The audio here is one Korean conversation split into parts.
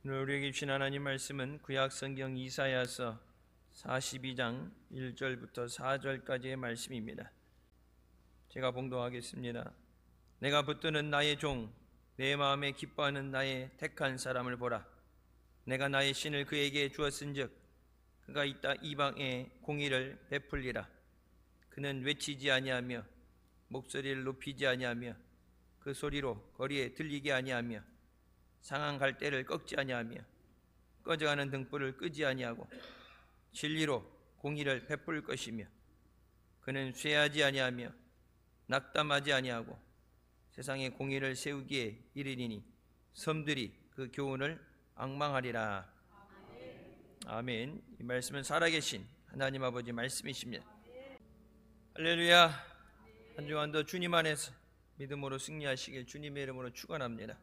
오늘 우리에게 주신 하나님 말씀은 구약 성경 이사야서 42장 1절부터 4절까지의 말씀입니다. 제가 봉독하겠습니다. 내가 붙드는 나의 종, 내 마음에 기뻐하는 나의 택한 사람을 보라. 내가 나의 신을 그에게 주었은즉 그가 이방에 공의를 베풀리라. 그는 외치지 아니하며 목소리를 높이지 아니하며 그 소리로 거리에 들리게 아니하며 상한 갈대를 꺾지 아니하며 꺼져가는 등불을 끄지 아니하고 진리로 공의를 베풀 것이며 그는 쇠하지 아니하며 낙담하지 아니하고 세상에 공의를 세우기에 이르리니 섬들이 그 교훈을 앙망하리라. 아멘. 이 말씀은 살아계신 하나님 아버지 말씀이십니다. 할렐루야. 한 주간도 주님 안에서 믿음으로 승리하시길 주님의 이름으로 축원합니다.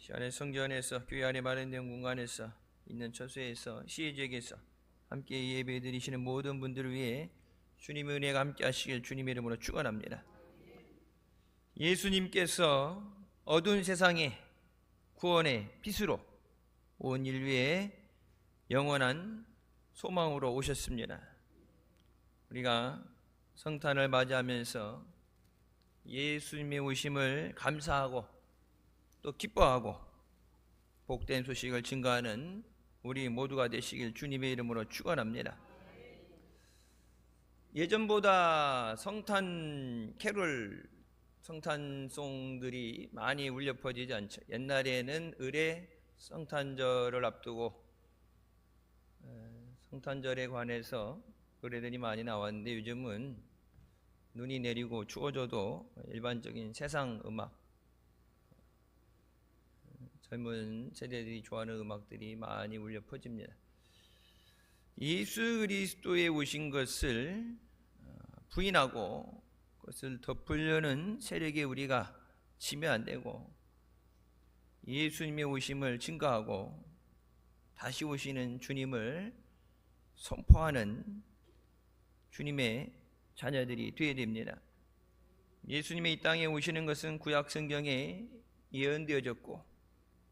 시간의 성전에서 교회 안에 마련된 공간에서 있는 처소에서 시혜지역에서 함께 예배 드리시는 모든 분들을 위해 주님의 은혜가 함께 하시길 주님의 이름으로 축원합니다. 예수님께서 어두운 세상에 구원의 빛으로 온 인류의 영원한 소망으로 오셨습니다. 우리가 성탄을 맞이하면서 예수님의 오심을 감사하고 또 기뻐하고 복된 소식을 증거하는 우리 모두가 되시길 주님의 이름으로 축원합니다. 예전보다 성탄 캐롤, 성탄송들이 많이 울려 퍼지지 않죠. 옛날에는 을의 성탄절을 앞두고 성탄절에 관해서 노래들이 많이 나왔는데 요즘은 눈이 내리고 추워져도 일반적인 세상 음악, 젊은 세대들이 좋아하는 음악들이 많이 울려 퍼집니다. 예수 그리스도의 오신 것을 부인하고 그것을 덮으려는 세력에 우리가 지면 안 되고 예수님의 오심을 증거하고 다시 오시는 주님을 선포하는 주님의 자녀들이 되어야 됩니다. 예수님의 이 땅에 오시는 것은 구약 성경에 예언되어졌고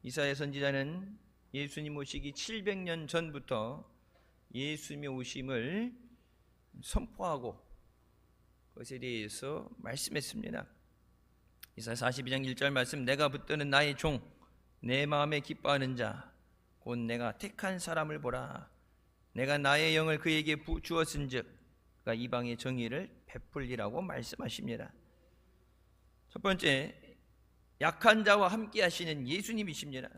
이사야 선지자는 예수님 오시기 700년 전부터 예수님의 오심을 선포하고 그것에 대해서 말씀했습니다. 이사야 42장 1절 말씀, 내가 붙드는 나의 종, 내 마음에 기뻐하는 자, 곧 내가 택한 사람을 보라. 내가 나의 영을 그에게 주었은즉 그가 이방의 정의를 베풀리라고 말씀하십니다. 첫 번째, 약한 자와 함께 하시는 예수님이십니다.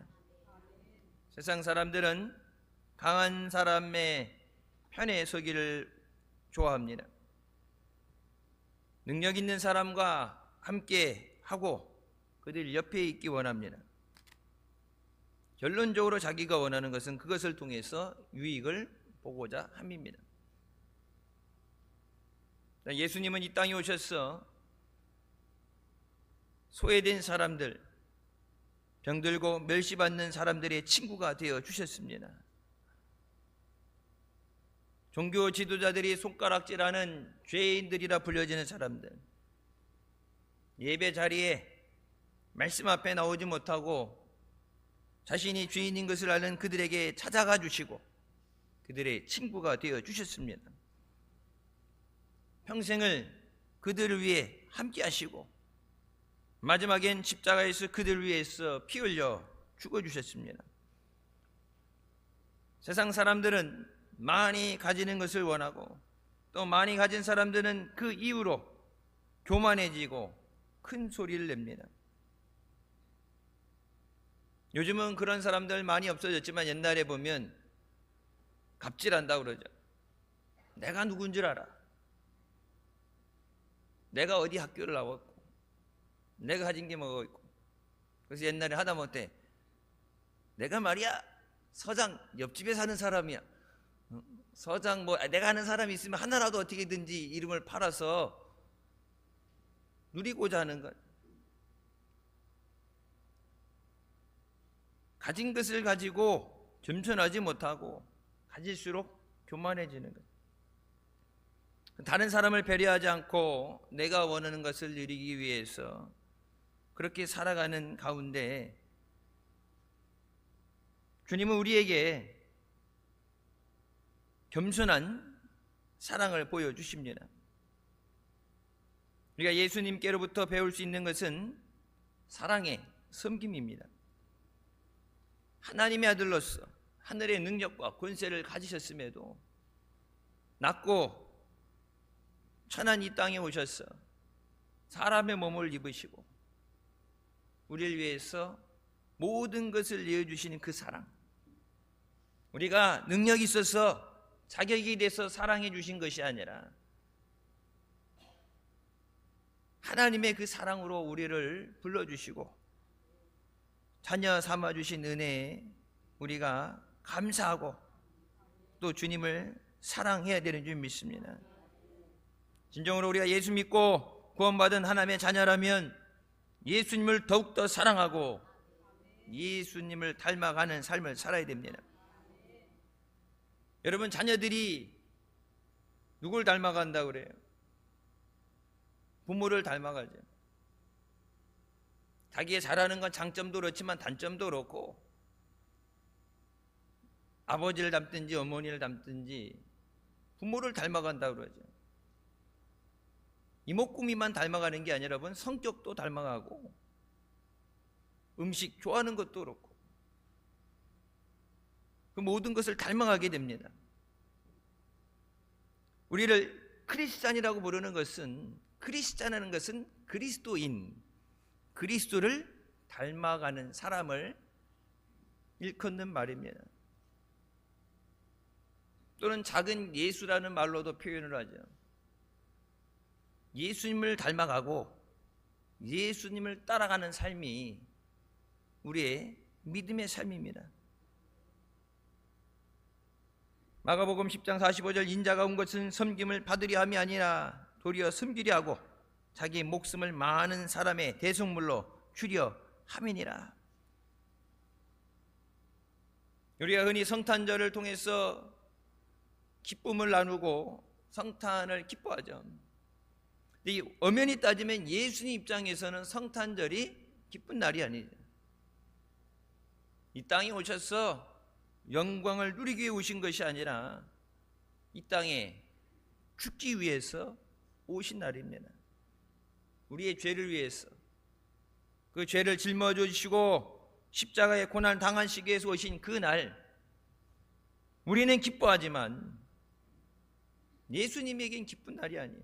세상 사람들은 강한 사람의 편에 서기를 좋아합니다. 능력 있는 사람과 함께 하고 그들 옆에 있기 원합니다. 결론적으로 자기가 원하는 것은 그것을 통해서 유익을 보고자 함입니다. 예수님은 이 땅에 오셔서 소외된 사람들, 병들고 멸시받는 사람들의 친구가 되어 주셨습니다. 종교 지도자들이 손가락질하는 죄인들이라 불려지는 사람들, 예배 자리에 말씀 앞에 나오지 못하고 자신이 죄인인 것을 아는 그들에게 찾아가 주시고 그들의 친구가 되어 주셨습니다. 평생을 그들을 위해 함께 하시고 마지막엔 십자가에서 그들을 위해서 피 흘려 죽어주셨습니다. 세상 사람들은 많이 가지는 것을 원하고 또 많이 가진 사람들은 그 이유로 교만해지고 큰 소리를 냅니다. 요즘은 그런 사람들 많이 없어졌지만 옛날에 보면 갑질한다고 그러죠. 내가 누군 줄 알아. 내가 어디 학교를 나왔고 내가 가진 게 뭐가 있고. 그래서 옛날에 하다못해 내가 말이야 서장 옆집에 사는 사람이야. 서장 뭐 내가 아는 사람이 있으면 하나라도 어떻게든지 이름을 팔아서 누리고자 하는 것. 가진 것을 가지고 겸손하지 못하고 가질수록 교만해지는 것. 다른 사람을 배려하지 않고 내가 원하는 것을 누리기 위해서 그렇게 살아가는 가운데 주님은 우리에게 겸손한 사랑을 보여주십니다. 우리가 예수님께로부터 배울 수 있는 것은 사랑의 섬김입니다. 하나님의 아들로서 하늘의 능력과 권세를 가지셨음에도 낮고 천한 이 땅에 오셔서 사람의 몸을 입으시고 우리를 위해서 모든 것을 내어주시는 그 사랑, 우리가 능력이 있어서 자격이 돼서 사랑해 주신 것이 아니라 하나님의 그 사랑으로 우리를 불러주시고 자녀 삼아주신 은혜에 우리가 감사하고 또 주님을 사랑해야 되는 줄 믿습니다. 진정으로 우리가 예수 믿고 구원받은 하나님의 자녀라면 예수님을 더욱더 사랑하고 예수님을 닮아가는 삶을 살아야 됩니다. 여러분, 자녀들이 누굴 닮아간다고 그래요? 부모를 닮아가죠. 자기의 잘하는 건 장점도 그렇지만 단점도 그렇고, 아버지를 닮든지 어머니를 닮든지 부모를 닮아간다고 그러죠. 이목구미만 닮아가는 게 아니라 여러분, 성격도 닮아가고 음식 좋아하는 것도 그렇고 그 모든 것을 닮아가게 됩니다. 우리를 크리스찬이라고 부르는 것은, 크리스찬이라는 것은 그리스도인, 그리스도를 닮아가는 사람을 일컫는 말입니다. 또는 작은 예수라는 말로도 표현을 하죠. 예수님을 닮아가고 예수님을 따라가는 삶이 우리의 믿음의 삶입니다. 마가복음 10장 45절, 인자가 온 것은 섬김을 받으려 함이 아니라 도리어 섬기려 하고 자기 목숨을 많은 사람의 대속물로 주려 함이니라. 우리가 흔히 성탄절을 통해서 기쁨을 나누고 성탄을 기뻐하죠. 이 엄연히 따지면 예수님 입장에서는 성탄절이 기쁜 날이 아니죠. 이 땅에 오셔서 영광을 누리기 위해 오신 것이 아니라 이 땅에 죽기 위해서 오신 날입니다. 우리의 죄를 위해서 그 죄를 짊어져 주시고 십자가의 고난을 당하시기 위해서 오신 그 날, 우리는 기뻐하지만 예수님에겐 기쁜 날이 아니에요.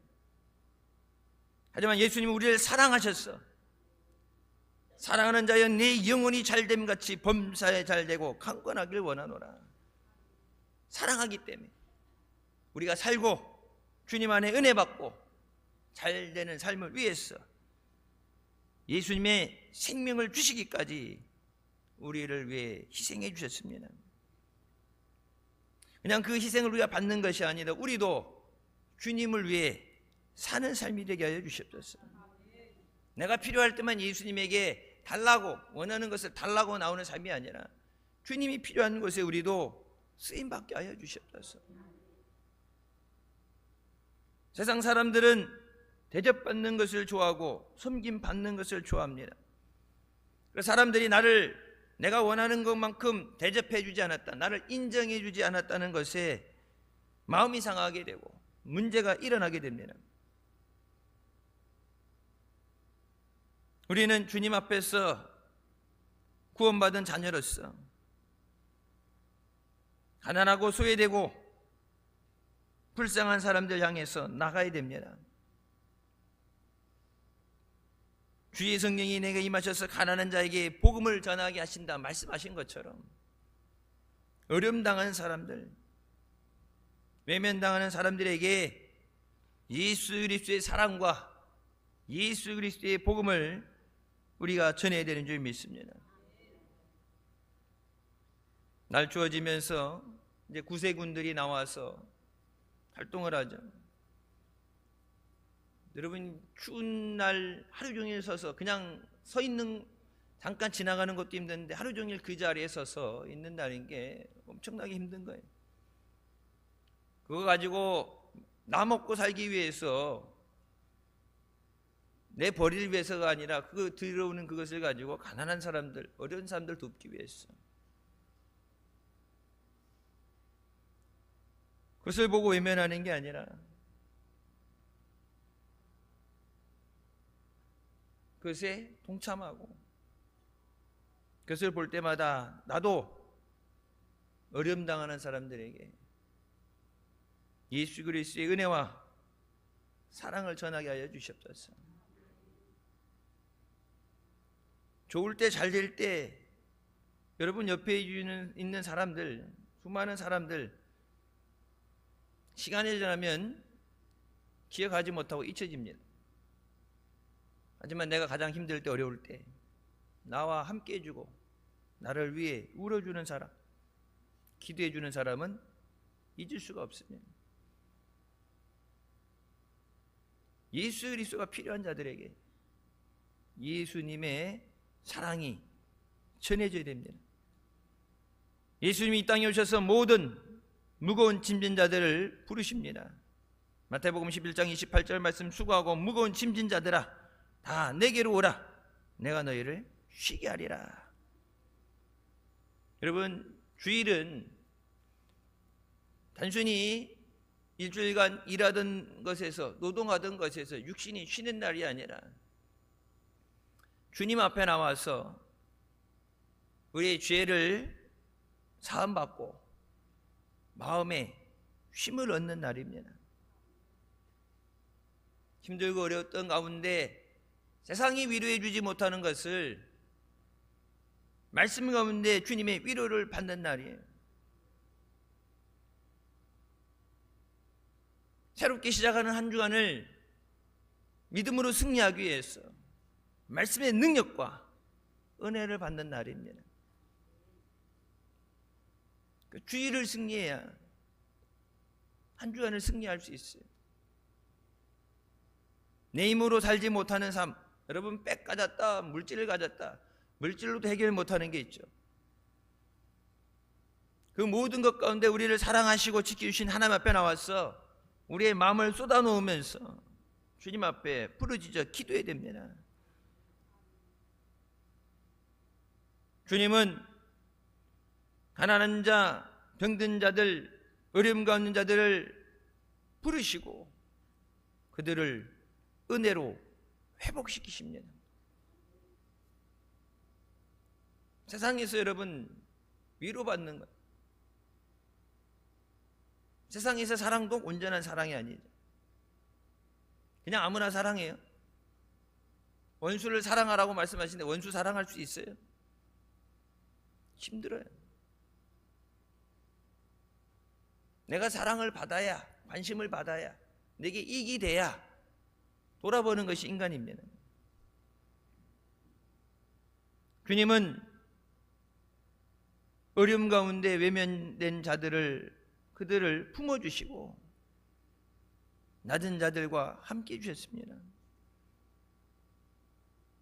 하지만 예수님은 우리를 사랑하셨어. 사랑하는 자여 내 영혼이 잘됨 같이 범사에 잘되고 강건하길 원하노라. 사랑하기 때문에 우리가 살고 주님 안에 은혜 받고 잘되는 삶을 위해서 예수님의 생명을 주시기까지 우리를 위해 희생해 주셨습니다. 그냥 그 희생을 우리가 받는 것이 아니라 우리도 주님을 위해 사는 삶이 되게 하여 주시옵소서. 내가 필요할 때만 예수님에게 달라고, 원하는 것을 달라고 나오는 삶이 아니라 주님이 필요한 곳에 우리도 쓰임받게 하여 주시옵소서. 세상 사람들은 대접받는 것을 좋아하고 섬김받는 것을 좋아합니다. 그래서 사람들이 나를 내가 원하는 것만큼 대접해 주지 않았다, 나를 인정해 주지 않았다는 것에 마음이 상하게 되고 문제가 일어나게 됩니다. 우리는 주님 앞에서 구원받은 자녀로서 가난하고 소외되고 불쌍한 사람들 향해서 나가야 됩니다. 주의 성령이 내게 임하셔서 가난한 자에게 복음을 전하게 하신다 말씀하신 것처럼 어려움 당하는 사람들, 외면당하는 사람들에게 예수 그리스도의 사랑과 예수 그리스도의 복음을 우리가 전해야 되는 줄 믿습니다. 날 추워지면서 이제 구세군들이 나와서 활동을 하죠. 여러분, 추운 날 하루 종일 서서 그냥 서 있는, 잠깐 지나가는 것도 힘든데 하루 종일 그 자리에 서서 있는다는 게 엄청나게 힘든 거예요. 그거 가지고 나 먹고 살기 위해서, 내 벌이를 위해서가 아니라 그 들어오는 그것을 가지고 가난한 사람들, 어려운 사람들 돕기 위해서 그것을 보고 외면하는 게 아니라 그것에 동참하고 그것을 볼 때마다 나도 어려움 당하는 사람들에게 예수 그리스도의 은혜와 사랑을 전하게 하여 주시옵소서. 좋을 때, 잘 될 때 여러분 옆에 있는 사람들, 수많은 사람들 시간이 지나면 기억하지 못하고 잊혀집니다. 하지만 내가 가장 힘들 때, 어려울 때 나와 함께 해주고 나를 위해 울어주는 사람, 기도해주는 사람은 잊을 수가 없습니다. 예수 그리스도가 필요한 자들에게 예수님의 사랑이 전해져야 됩니다. 예수님이 이 땅에 오셔서 모든 무거운 짐진 자들을 부르십니다. 마태복음 11장 28절 말씀, 수고하고 무거운 짐진 자들아 다 내게로 오라, 내가 너희를 쉬게 하리라. 여러분, 주일은 단순히 일주일간 일하던 것에서, 노동하던 것에서 육신이 쉬는 날이 아니라 주님 앞에 나와서 우리의 죄를 사함받고 마음에 쉼을 얻는 날입니다. 힘들고 어려웠던 가운데 세상이 위로해 주지 못하는 것을 말씀 가운데 주님의 위로를 받는 날이에요. 새롭게 시작하는 한 주간을 믿음으로 승리하기 위해서 말씀의 능력과 은혜를 받는 날입니다. 그 주일을 승리해야 한 주간을 승리할 수 있어요. 내 힘으로 살지 못하는 삶, 여러분 빽 가졌다, 물질을 가졌다, 물질로도 해결 못하는 게 있죠. 그 모든 것 가운데 우리를 사랑하시고 지켜주신 하나님 앞에 나와서 우리의 마음을 쏟아놓으면서 주님 앞에 부르짖어 기도해야 됩니다. 주님은 가난한 자, 병든 자들, 어려움 가운데 자들을 부르시고 그들을 은혜로 회복시키십니다. 세상에서 여러분 위로받는 것, 세상에서 사랑도 온전한 사랑이 아니죠. 그냥 아무나 사랑해요. 원수를 사랑하라고 말씀하시는데 원수 사랑할 수 있어요? 힘들어요. 내가 사랑을 받아야, 관심을 받아야, 내게 이익이 돼야 돌아보는 것이 인간입니다. 주님은 어려움 가운데 외면된 자들을, 그들을 품어주시고 낮은 자들과 함께 해주셨습니다.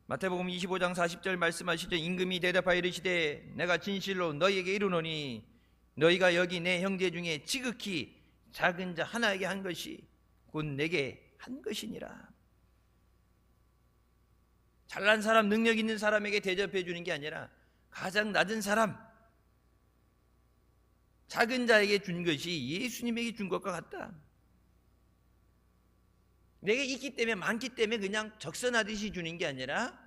마태복음 25장 40절 말씀하시죠. 임금이 대답하여 이르시되 내가 진실로 너희에게 이르노니 너희가 여기 내 형제 중에 지극히 작은 자 하나에게 한 것이 곧 내게 한 것이니라. 잘난 사람, 능력 있는 사람에게 대접해 주는 게 아니라 가장 낮은 사람, 작은 자에게 준 것이 예수님에게 준 것과 같다. 내가 있기 때문에, 많기 때문에 그냥 적선하듯이 주는 게 아니라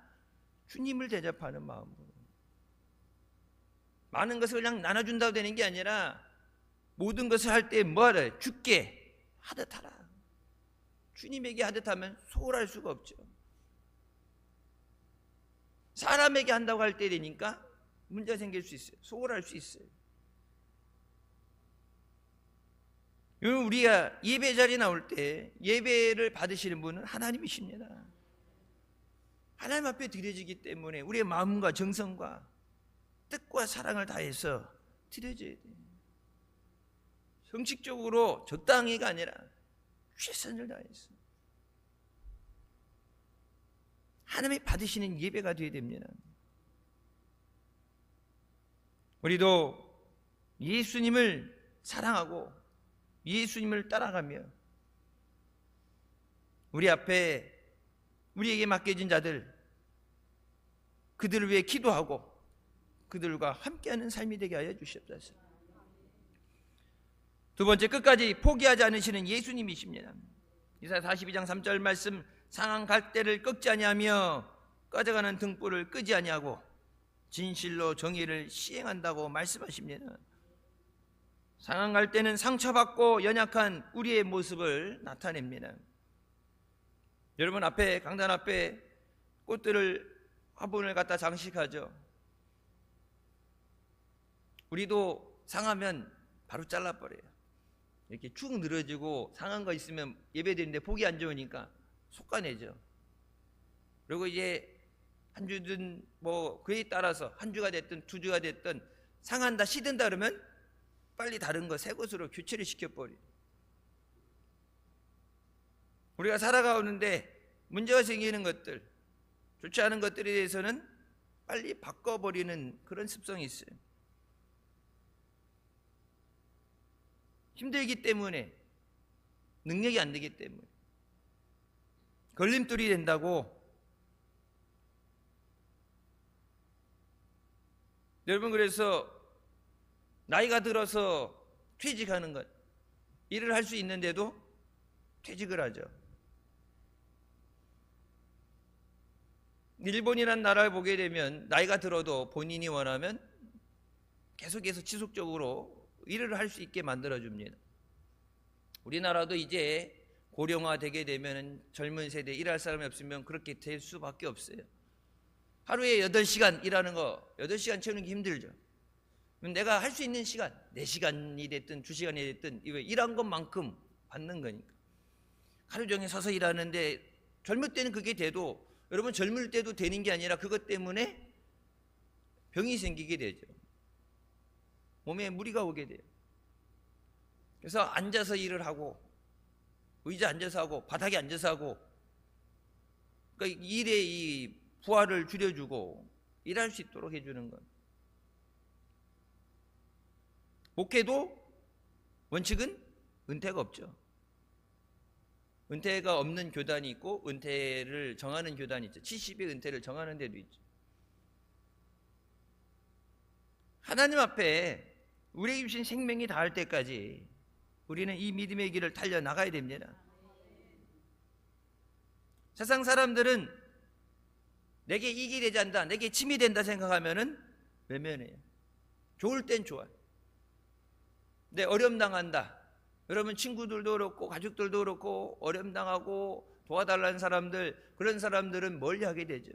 주님을 대접하는 마음으로, 많은 것을 그냥 나눠준다고 되는 게 아니라 모든 것을 할 때 뭐하래? 주께 하듯 하라. 주님에게 하듯 하면 소홀할 수가 없죠. 사람에게 한다고 할 때 되니까 문제가 생길 수 있어요. 소홀할 수 있어요. 여러분, 우리가 예배 자리에 나올 때 예배를 받으시는 분은 하나님이십니다. 하나님 앞에 드려지기 때문에 우리의 마음과 정성과 뜻과 사랑을 다해서 드려져야 돼요. 형식적으로 적당히가 아니라 최선을 다해서 하나님이 받으시는 예배가 되어야 됩니다. 우리도 예수님을 사랑하고 예수님을 따라가며 우리 앞에 우리에게 맡겨진 자들, 그들을 위해 기도하고 그들과 함께하는 삶이 되게 하여 주시옵소서. 두 번째, 끝까지 포기하지 않으시는 예수님이십니다. 이사야 42장 3절 말씀, 상한 갈대를 꺾지 아니하며 꺼져가는 등불을 끄지 아니하고 진실로 정의를 시행한다고 말씀하십니다. 상한 갈대는 상처받고 연약한 우리의 모습을 나타냅니다. 여러분, 앞에 강단 앞에 꽃들을 화분을 갖다 장식하죠. 우리도 상하면 바로 잘라버려요. 이렇게 축 늘어지고 상한 거 있으면 예배드리는데 보기 안 좋으니까 솎아내죠. 그리고 이제 한 주든 뭐 그에 따라서 한 주가 됐든 두 주가 됐든 상한다 시든다 그러면 빨리 다른 거 새 것으로 교체를 시켜버려요. 우리가 살아가는데 문제가 생기는 것들, 좋지 않은 것들에 대해서는 빨리 바꿔버리는 그런 습성이 있어요. 힘들기 때문에, 능력이 안 되기 때문에, 걸림돌이 된다고. 여러분, 그래서 나이가 들어서 퇴직하는 것, 일을 할 수 있는데도 퇴직을 하죠. 일본이라는 나라를 보게 되면 나이가 들어도 본인이 원하면 계속해서 지속적으로 일을 할 수 있게 만들어줍니다. 우리나라도 이제 고령화 되게 되면 젊은 세대 일할 사람이 없으면 그렇게 될 수밖에 없어요. 하루에 8시간 일하는 거 8시간 채우는 게 힘들죠. 내가 할 수 있는 시간 4시간이 됐든 2시간이 됐든 일한 것만큼 받는 거니까. 하루 종일 서서 일하는데 젊을 때는 그게 돼도, 여러분, 젊을 때도 되는 게 아니라 그것 때문에 병이 생기게 되죠. 몸에 무리가 오게 돼요. 그래서 앉아서 일을 하고, 의자 앉아서 하고, 바닥에 앉아서 하고, 그러니까 일의 이 부하를 줄여주고 일할 수 있도록 해주는 것. 목회도 원칙은 은퇴가 없죠. 은퇴가 없는 교단이 있고 은퇴를 정하는 교단이 있죠. 70의 은퇴를 정하는 데도 있죠. 하나님 앞에 우리에게 주신 생명이 닿을 때까지 우리는 이 믿음의 길을 달려나가야 됩니다. 세상 사람들은 내게 이익이 되지 않는다, 내게 침이 된다 생각하면은 외면해요. 좋을 땐 좋아요. 근데 어려움당한다, 여러분, 친구들도 그렇고 가족들도 그렇고 어려움당하고 도와달라는 사람들, 그런 사람들은 멀리하게 되죠.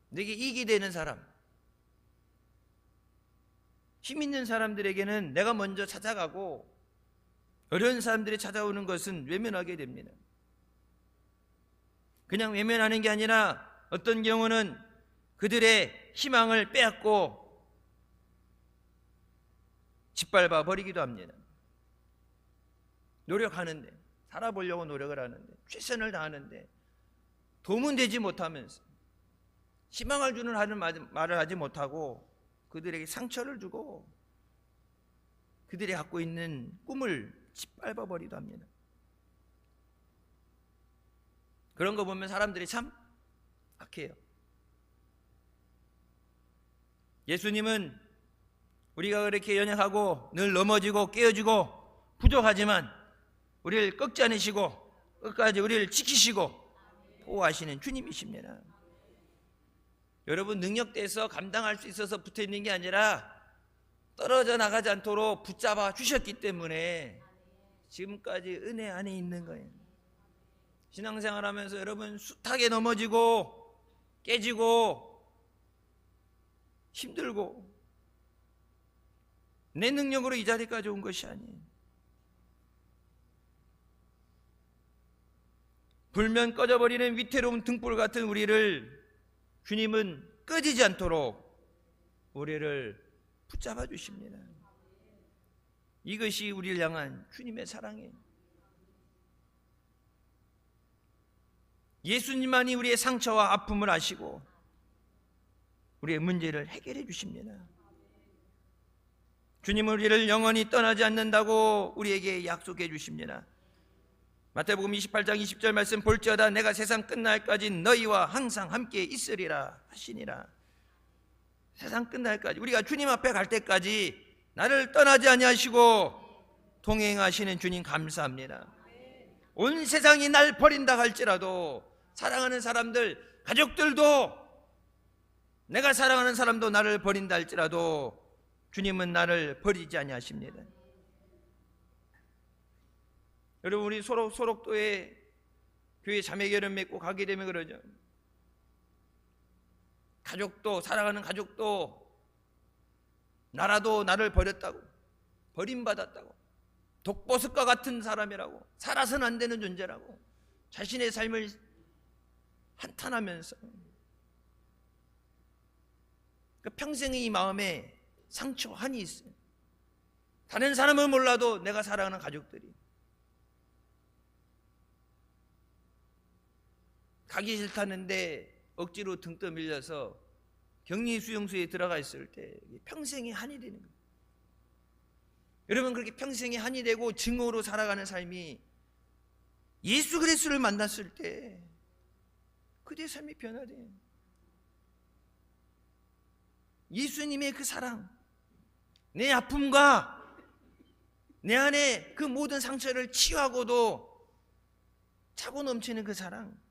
내게 이익이 되는 사람, 힘 있는 사람들에게는 내가 먼저 찾아가고 어려운 사람들이 찾아오는 것은 외면하게 됩니다. 그냥 외면하는 게 아니라 어떤 경우는 그들의 희망을 빼앗고 짓밟아 버리기도 합니다. 노력하는데, 살아보려고 노력을 하는데, 최선을 다하는데 도움은 되지 못하면서 희망을 주는 말을 하지 못하고 그들에게 상처를 주고 그들이 갖고 있는 꿈을 짓밟아 버리기도 합니다. 그런 거 보면 사람들이 참 악해요. 예수님은 우리가 그렇게 연약하고 늘 넘어지고 깨어지고 부족하지만 우리를 꺾지 않으시고 끝까지 우리를 지키시고 보호하시는 주님이십니다. 여러분, 능력돼서 감당할 수 있어서 붙어있는 게 아니라 떨어져 나가지 않도록 붙잡아 주셨기 때문에 지금까지 은혜 안에 있는 거예요. 신앙생활 하면서 여러분, 숱하게 넘어지고 깨지고 힘들고 내 능력으로 이 자리까지 온 것이 아니에요. 불면 꺼져버리는 위태로운 등불 같은 우리를 주님은 꺼지지 않도록 우리를 붙잡아 주십니다. 이것이 우리를 향한 주님의 사랑이에요. 예수님만이 우리의 상처와 아픔을 아시고 우리의 문제를 해결해 주십니다. 주님은 우리를 영원히 떠나지 않는다고 우리에게 약속해 주십니다. 마태복음 28장 20절 말씀, 볼지어다 내가 세상 끝날까지 너희와 항상 함께 있으리라 하시니라. 세상 끝날까지, 우리가 주님 앞에 갈 때까지 나를 떠나지 아니하시고 동행하시는 주님 감사합니다. 온 세상이 날 버린다 할지라도 사랑하는 사람들, 가족들도, 내가 사랑하는 사람도 나를 버린다 할지라도 주님은 나를 버리지 아니하십니다. 여러분, 우리 소록도에 교회 자매결연 맺고 가게 되면 그러죠. 가족도, 사랑하는 가족도 나라도 나를 버렸다고, 버림받았다고, 독보석과 같은 사람이라고, 살아서는 안 되는 존재라고 자신의 삶을 한탄하면서 평생의 이 마음에 상처, 한이 있어요. 다른 사람은 몰라도 내가 사랑하는 가족들이 가기 싫다는데 억지로 등 떠밀려서 격리 수용소에 들어가 있을 때 평생이 한이 되는 거예요. 여러분, 그렇게 평생이 한이 되고 증오로 살아가는 삶이 예수 그리스도를 만났을 때 그대의 삶이 변화돼요. 예수님의 그 사랑, 내 아픔과 내 안에 그 모든 상처를 치유하고도 차고 넘치는 그 사랑.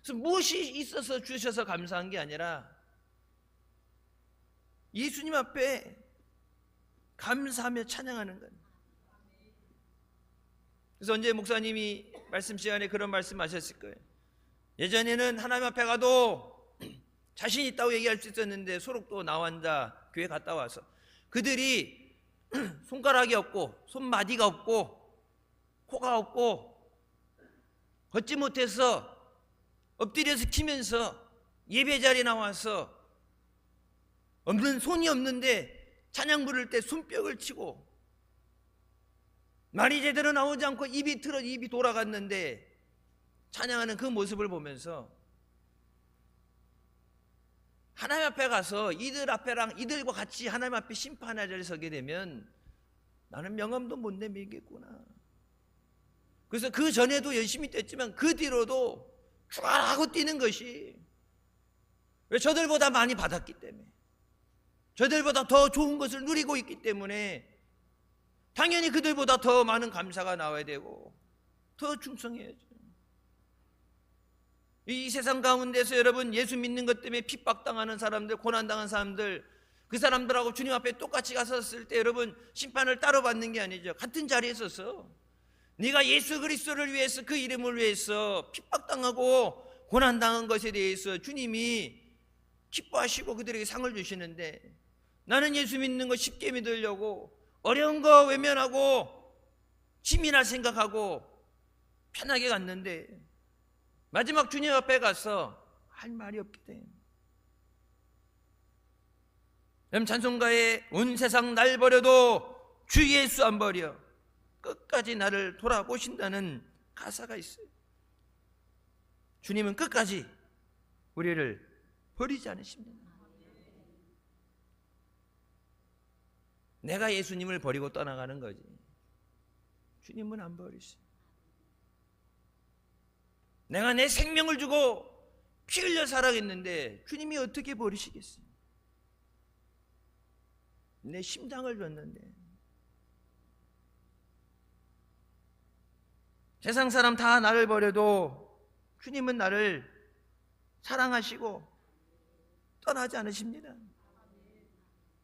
그래서 무엇이 있어서 주셔서 감사한 게 아니라 예수님 앞에 감사하며 찬양하는 것. 그래서 언제 목사님이 말씀 시간에 그런 말씀 하셨을 거예요. 예전에는 하나님 앞에 가도 자신 있다고 얘기할 수 있었는데 소록도 나환자 교회 갔다 와서 그들이 손가락이 없고 손마디가 없고 코가 없고 걷지 못해서 엎드려서 키면서 예배 자리에 나와서 없는 손이 없는데 찬양 부를 때 손뼉을 치고 말이 제대로 나오지 않고 입이 돌아갔는데 찬양하는 그 모습을 보면서 하나님 앞에 가서 이들과 같이 하나님 앞에 심판의 자리에 서게 되면 나는 명함도 못 내밀겠구나. 그래서 그 전에도 열심히 뛰었지만 그 뒤로도 쫙하고 뛰는 것이, 왜? 저들보다 많이 받았기 때문에, 저들보다 더 좋은 것을 누리고 있기 때문에 당연히 그들보다 더 많은 감사가 나와야 되고 더 충성해야죠. 이 세상 가운데서 여러분, 예수 믿는 것 때문에 핍박당하는 사람들, 고난당한 사람들, 그 사람들하고 주님 앞에 똑같이 갔었을 때 여러분 심판을 따로 받는 게 아니죠. 같은 자리에 서서 네가 예수 그리스도를 위해서, 그 이름을 위해서 핍박당하고 고난당한 것에 대해서 주님이 기뻐하시고 그들에게 상을 주시는데, 나는 예수 믿는 거 쉽게 믿으려고 어려운 거 외면하고 치밀할 생각하고 편하게 갔는데 마지막 주님 앞에 가서 할 말이 없기 때문에. 여러분, 찬송가에 온 세상 날 버려도 주 예수 안 버려 끝까지 나를 돌아보신다는 가사가 있어요. 주님은 끝까지 우리를 버리지 않으십니다. 내가 예수님을 버리고 떠나가는 거지 주님은 안 버리세요. 내가 내 생명을 주고 피 흘려 살아겠는데 주님이 어떻게 버리시겠어요? 내 심장을 줬는데. 세상 사람 다 나를 버려도 주님은 나를 사랑하시고 떠나지 않으십니다.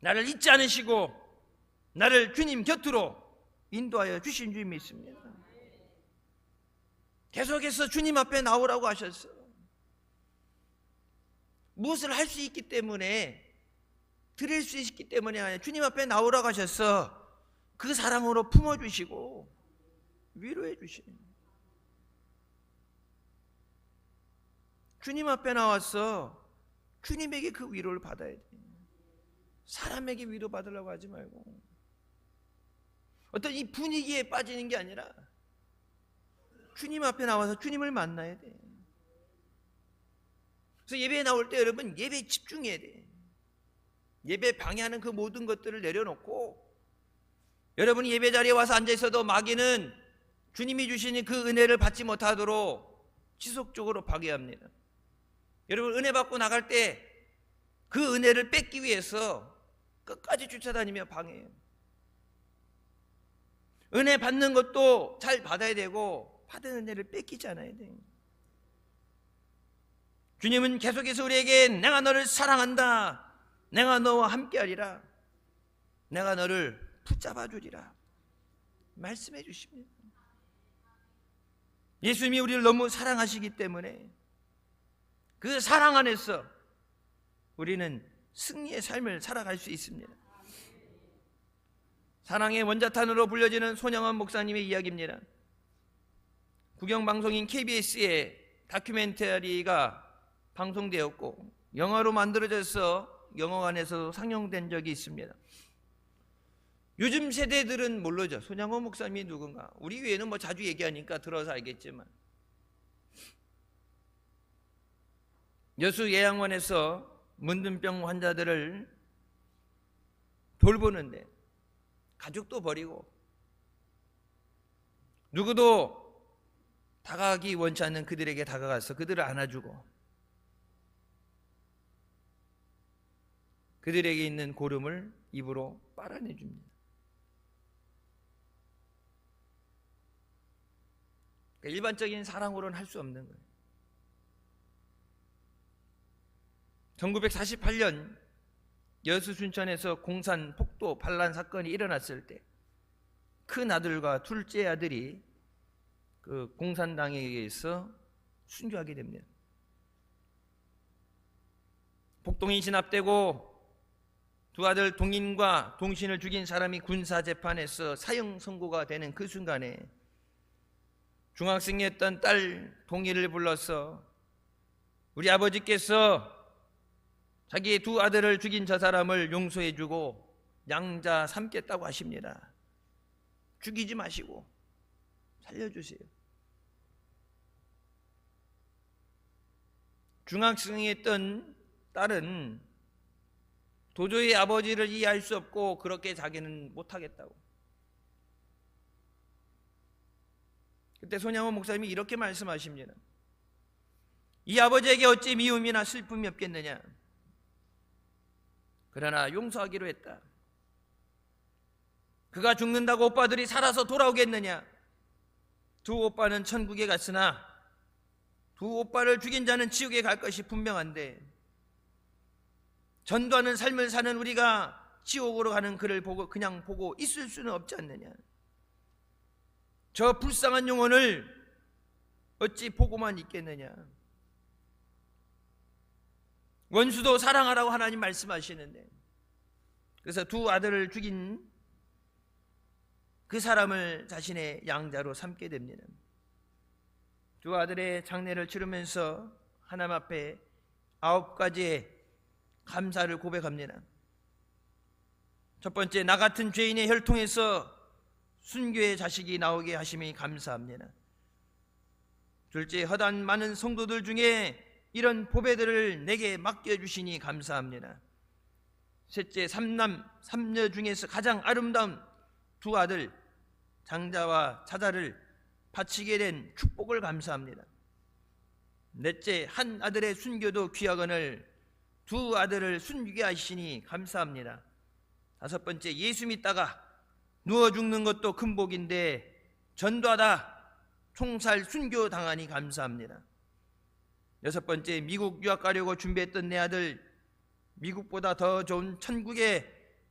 나를 잊지 않으시고 나를 주님 곁으로 인도하여 주신 줄 믿습니다. 계속해서 주님 앞에 나오라고 하셨어. 무엇을 할 수 있기 때문에, 드릴 수 있기 때문에 아니라 주님 앞에 나오라고 하셨어. 그 사랑으로 품어주시고 위로해 주시는. 주님 앞에 나와서 주님에게 그 위로를 받아야 돼. 사람에게 위로 받으려고 하지 말고 어떤 이 분위기에 빠지는 게 아니라 주님 앞에 나와서 주님을 만나야 돼. 그래서 예배에 나올 때 여러분 예배에 집중해야 돼. 예배 방해하는 그 모든 것들을 내려놓고 여러분이 예배 자리에 와서 앉아있어도 마귀는 주님이 주시는 그 은혜를 받지 못하도록 지속적으로 파괴합니다. 여러분, 은혜 받고 나갈 때 그 은혜를 뺏기 위해서 끝까지 쫓아다니며 방해해요. 은혜 받는 것도 잘 받아야 되고 받은 은혜를 뺏기지 않아야 돼요. 주님은 계속해서 우리에게 내가 너를 사랑한다, 내가 너와 함께하리라, 내가 너를 붙잡아 주리라 말씀해 주십니다. 예수님이 우리를 너무 사랑하시기 때문에 그 사랑 안에서 우리는 승리의 삶을 살아갈 수 있습니다. 사랑의 원자탄으로 불려지는 손영원 목사님의 이야기입니다. 국영방송인 KBS의 다큐멘터리가 방송되었고 영화로 만들어져서 영화관에서 상영된 적이 있습니다. 요즘 세대들은 모르죠. 손영원 목사님이 누군가. 우리 외에는 뭐 자주 얘기하니까 들어서 알겠지만, 여수 예양원에서 문둥병 환자들을 돌보는데 가족도 버리고 누구도 다가가기 원치 않는 그들에게 다가가서 그들을 안아주고 그들에게 있는 고름을 입으로 빨아내줍니다. 그러니까 일반적인 사랑으로는 할 수 없는 거예요. 1948년 여수 순천에서 공산 폭도 반란 사건이 일어났을 때 큰 아들과 둘째 아들이 그 공산당에 의해서 순교하게 됩니다. 폭동이 진압되고 두 아들 동인과 동신을 죽인 사람이 군사재판에서 사형 선고가 되는 그 순간에 중학생이었던 딸 동희를 불러서 우리 아버지께서 자기의 두 아들을 죽인 저 사람을 용서해주고 양자 삼겠다고 하십니다. 죽이지 마시고 살려주세요. 중학생이었던 딸은 도저히 아버지를 이해할 수 없고 그렇게 자기는 못하겠다고. 그때 손양원 목사님이 이렇게 말씀하십니다. 이 아버지에게 어찌 미움이나 슬픔이 없겠느냐. 그러나 용서하기로 했다. 그가 죽는다고 오빠들이 살아서 돌아오겠느냐. 두 오빠는 천국에 갔으나 두 오빠를 죽인 자는 지옥에 갈 것이 분명한데 전도하는 삶을 사는 우리가 지옥으로 가는 그를 보고 그냥 보고 있을 수는 없지 않느냐. 저 불쌍한 영혼을 어찌 보고만 있겠느냐. 원수도 사랑하라고 하나님 말씀하시는데, 그래서 두 아들을 죽인 그 사람을 자신의 양자로 삼게 됩니다. 두 아들의 장례를 치르면서 하나님 앞에 9가지의 감사를 고백합니다. 첫 번째, 나 같은 죄인의 혈통에서 순교의 자식이 나오게 하심이 감사합니다. 둘째, 허다한 많은 성도들 중에 이런 보배들을 내게 맡겨주시니 감사합니다. 셋째, 삼남 삼녀 중에서 가장 아름다운 두 아들 장자와 차자를 바치게 된 축복을 감사합니다. 넷째, 한 아들의 순교도 귀하거늘 두 아들을 순교게 하시니 감사합니다. 다섯 번째, 예수 믿다가 누워 죽는 것도 큰 복인데 전도하다 총살 순교 당하니 감사합니다. 여섯 번째, 미국 유학 가려고 준비했던 내 아들 미국보다 더 좋은 천국에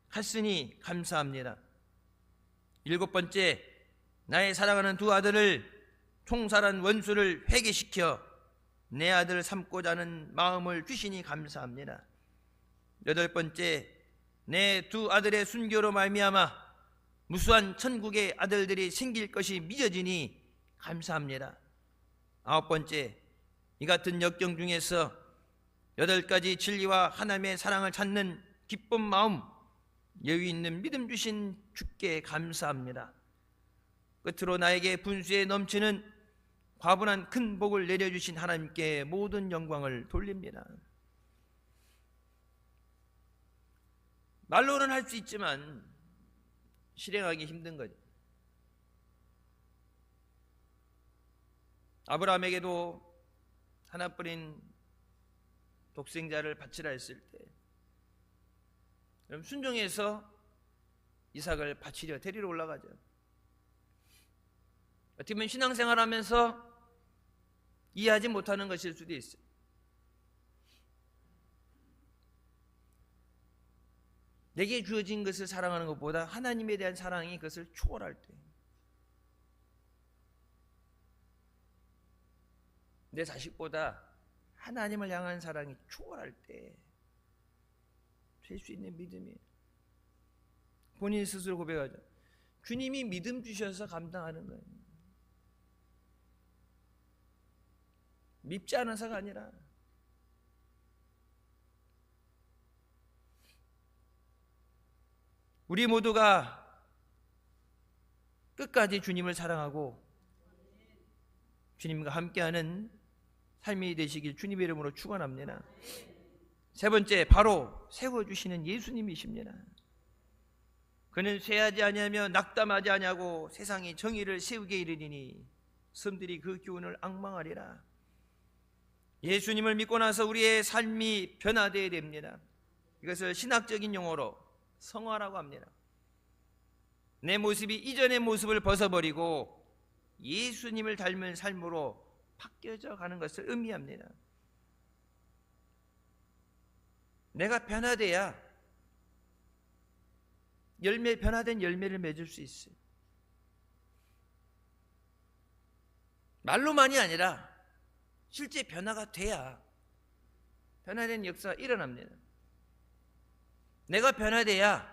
갔으니 감사합니다. 일곱 번째, 나의 사랑하는 두 아들을 총살한 원수를 회개시켜 내 아들 삼고자 하는 마음을 주시니 감사합니다. 여덟 번째, 내 두 아들의 순교로 말미암아 무수한 천국의 아들들이 생길 것이 믿어지니 감사합니다. 아홉 번째, 이 같은 역경 중에서 8가지 진리와 하나님의 사랑을 찾는 기쁜 마음, 여유 있는 믿음 주신 주께 감사합니다. 끝으로 나에게 분수에 넘치는 과분한 큰 복을 내려주신 하나님께 모든 영광을 돌립니다. 말로는 할 수 있지만 실행하기 힘든 거죠. 아브라함에게도 하나뿐인 독생자를 바치라 했을 때 그럼 순종해서 이삭을 바치려 데리러 올라가죠. 어떻게 보면 신앙생활하면서 이해하지 못하는 것일 수도 있어요. 내게 주어진 것을 사랑하는 것보다 하나님에 대한 사랑이 그것을 초월할 때, 내 자식보다 하나님을 향한 사랑이 초월할 때 될 수 있는 믿음이에요. 본인 스스로 고백하죠. 주님이 믿음 주셔서 감당하는 거예요. 밉지 않아서가 아니라 우리 모두가 끝까지 주님을 사랑하고 주님과 함께하는 삶이 되시길 주님의 이름으로 축원합니다. 세 번째, 바로 세워주시는 예수님이십니다. 그는 쇠하지 아니하며 낙담하지 아니하고 세상이 정의를 세우게 이르리니 섬들이 그 교훈을 앙망하리라. 예수님을 믿고 나서 우리의 삶이 변화되어야 됩니다. 이것을 신학적인 용어로 성화라고 합니다. 내 모습이 이전의 모습을 벗어버리고 예수님을 닮은 삶으로 바뀌어져 가는 것을 의미합니다. 내가 변화돼야 변화된 열매를 맺을 수 있어요. 말로만이 아니라 실제 변화가 돼야 변화된 역사가 일어납니다. 내가 변화돼야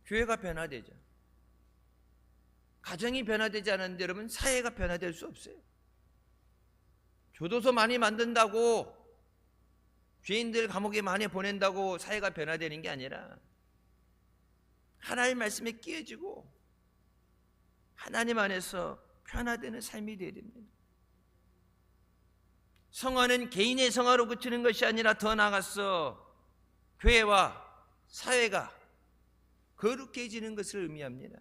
교회가 변화되죠. 가정이 변화되지 않았는데 여러분, 사회가 변화될 수 없어요. 교도소 많이 만든다고, 죄인들 감옥에 많이 보낸다고 사회가 변화되는 게 아니라 하나님의 말씀에 끼어지고 하나님 안에서 변화되는 삶이 되어야 됩니다. 성화는 개인의 성화로 그치는 것이 아니라 더 나아가서 교회와 사회가 거룩해지는 것을 의미합니다.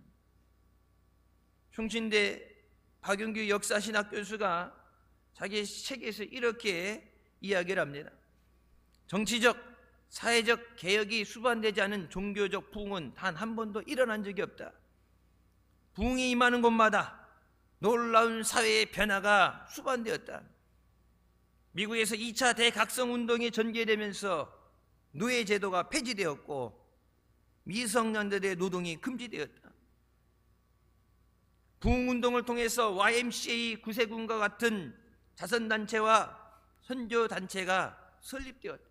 충신대 박용규 역사신학 교수가 자기 책에서 이렇게 이야기를 합니다. 정치적, 사회적 개혁이 수반되지 않은 종교적 부흥은 단 한 번도 일어난 적이 없다. 부흥이 임하는 곳마다 놀라운 사회의 변화가 수반되었다. 미국에서 2차 대각성 운동이 전개되면서 노예 제도가 폐지되었고 미성년자들의 노동이 금지되었다. 부흥운동을 통해서 YMCA 구세군과 같은 자선단체와 선교단체가 설립되었다.